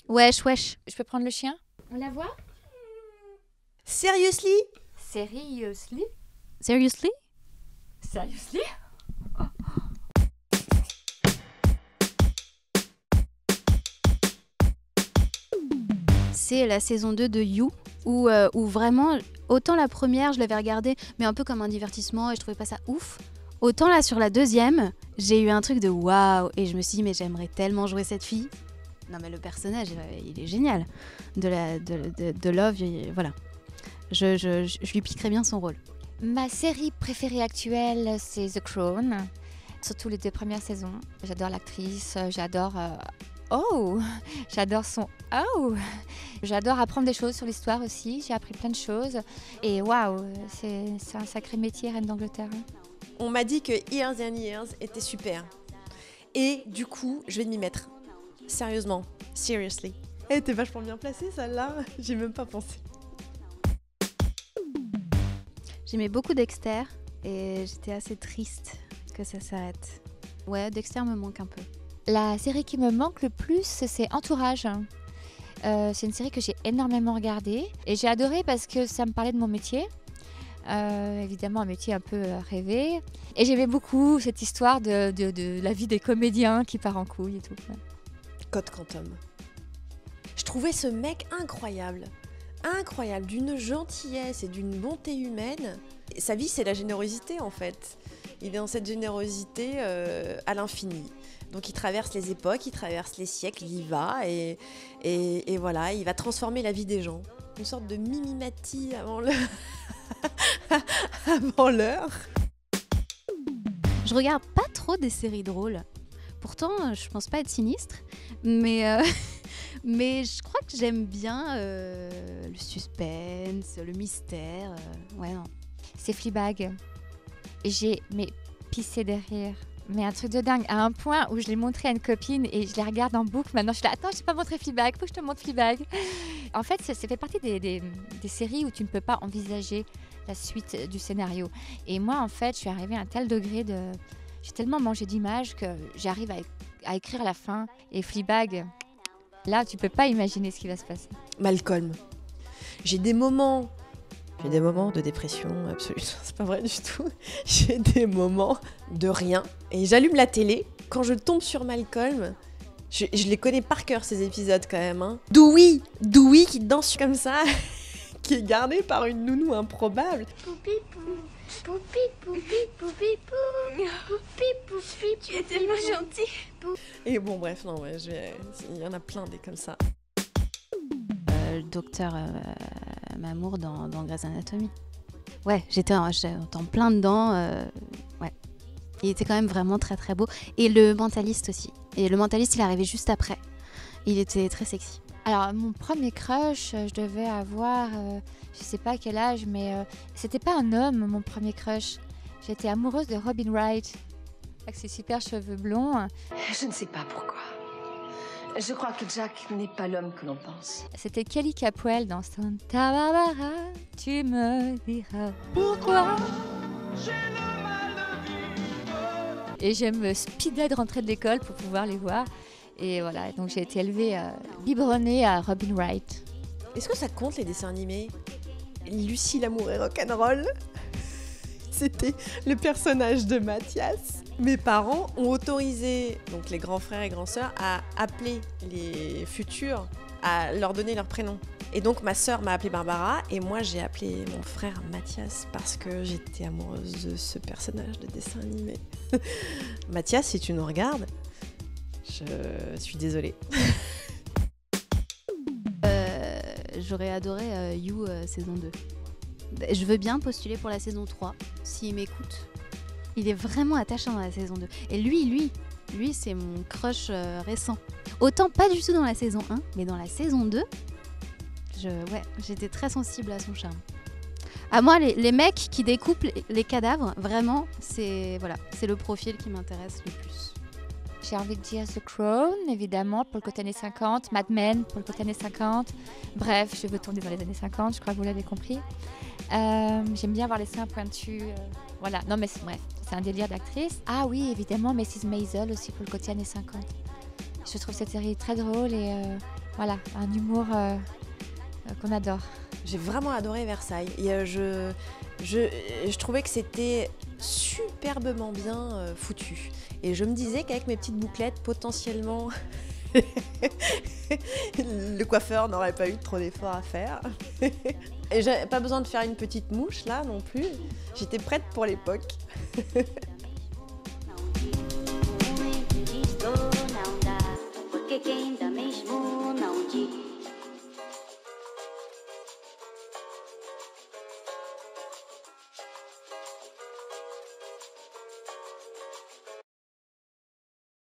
Wesh, wesh. Je peux prendre le chien? On la voit? Seriously? Seriously? Seriously? Seriously? C'est la saison 2 de You, où vraiment, autant la première, je l'avais regardée, mais un peu comme un divertissement et je trouvais pas ça ouf. Autant là, sur la deuxième, j'ai eu un truc de waouh, et je me suis dit, mais j'aimerais tellement jouer cette fille. Non, mais le personnage, il est génial. De Love, voilà. Je lui piquerais bien son rôle. Ma série préférée actuelle, c'est The Crown. Surtout les 2 premières saisons. J'adore l'actrice, j'adore... j'adore son oh. J'adore apprendre des choses sur l'histoire aussi. J'ai appris plein de choses. Et waouh, c'est un sacré métier, reine d'Angleterre. On m'a dit que Years and Years était super. Et du coup, je vais m'y mettre. Sérieusement. Seriously. Elle était vachement bien placée, celle-là. J'ai même pas pensé. J'aimais beaucoup Dexter et j'étais assez triste que ça s'arrête. Ouais, Dexter me manque un peu. La série qui me manque le plus, c'est Entourage. C'est une série que j'ai énormément regardée et j'ai adoré parce que ça me parlait de mon métier. Évidemment, un métier un peu rêvé. Et j'aimais beaucoup cette histoire de la vie des comédiens qui part en couille et tout. Code Quantum. Je trouvais ce mec incroyable. Incroyable, d'une gentillesse et d'une bonté humaine. Et sa vie, c'est la générosité en fait. Il est dans cette générosité à l'infini. Donc il traverse les époques, il traverse les siècles, il y va et voilà, il va transformer la vie des gens. Une sorte de mimimati avant l'heure. Je regarde pas trop des séries drôles. Pourtant, je pense pas être sinistre, mais je crois que j'aime bien le suspense, le mystère. Ouais, non. C'est Fleabag. J'ai pissé de rire. Mais un truc de dingue, à un point où je l'ai montré à une copine et je les regarde en boucle. Maintenant, je suis là, attends, je t'ai pas montré Fleabag, faut que je te montre Fleabag. En fait, ça fait partie des séries où tu ne peux pas envisager la suite du scénario. Et moi, en fait, je suis arrivée à un tel degré de... J'ai tellement mangé d'images que j'arrive à écrire la fin. Et Fleabag, là, tu peux pas imaginer ce qui va se passer. Malcolm. J'ai des moments de dépression absolue, c'est pas vrai du tout. J'ai des moments de rien. Et j'allume la télé. Quand je tombe sur Malcolm, je les connais par cœur ces épisodes quand même. Hein. Dewey qui danse comme ça, qui est gardé par une nounou improbable. Tu es tellement gentil. Et bon bref, non, ouais, il y en a plein des comme ça. Le docteur Mamour dans Grey's Anatomy. Ouais, j'étais en plein dedans. Ouais. Il était quand même vraiment très très beau. Et le Mentaliste aussi. Et le Mentaliste, il est arrivé juste après. Il était très sexy. Alors, mon premier crush, je devais avoir, je sais pas quel âge, mais c'était pas un homme, mon premier crush. J'étais amoureuse de Robin Wright, avec ses super cheveux blonds. Je ne sais pas pourquoi. Je crois que Jack n'est pas l'homme que l'on pense. C'était Kelly Capwell dans Santa Barbara. Tu me diras pourquoi. Et je me speedais de rentrer de l'école pour pouvoir les voir. Et voilà, donc j'ai été élevée, biberonnée à Robin Wright. Est-ce que ça compte les dessins animés? Lucie l'amour et rock'n'roll. C'était le personnage de Mathias. Mes parents ont autorisé donc les grands frères et grands sœurs à appeler les futurs, à leur donner leur prénom. Et donc ma sœur m'a appelée Barbara et moi j'ai appelé mon frère Mathias parce que j'étais amoureuse de ce personnage de dessin animé. Mathias, si tu nous regardes, je suis désolée. J'aurais adoré You saison 2. Je veux bien postuler pour la saison 3, s'il m'écoute. Il est vraiment attachant dans la saison 2. Et lui, c'est mon crush récent. Autant pas du tout dans la saison 1, mais dans la saison 2, j'étais très sensible à son charme. À moi, les mecs qui découpent les cadavres, vraiment, c'est le profil qui m'intéresse le plus. J'ai envie de dire The Crown, évidemment, pour le côté années 50, Mad Men, pour le côté années 50. Bref, je veux tourner dans les années 50, je crois que vous l'avez compris. J'aime bien voir les seins pointus. Voilà, non mais bref, c'est un délire d'actrice. Ah oui, évidemment, Mrs. Maisel aussi pour le côté années 50. Je trouve cette série très drôle et voilà, un humour qu'on adore. J'ai vraiment adoré Versailles. Et je trouvais que c'était superbement bien foutu. Et je me disais qu'avec mes petites bouclettes, potentiellement, le coiffeur n'aurait pas eu trop d'efforts à faire. Et j'avais pas besoin de faire une petite mouche là non plus. J'étais prête pour l'époque. Porque quem dá mesmo não diz.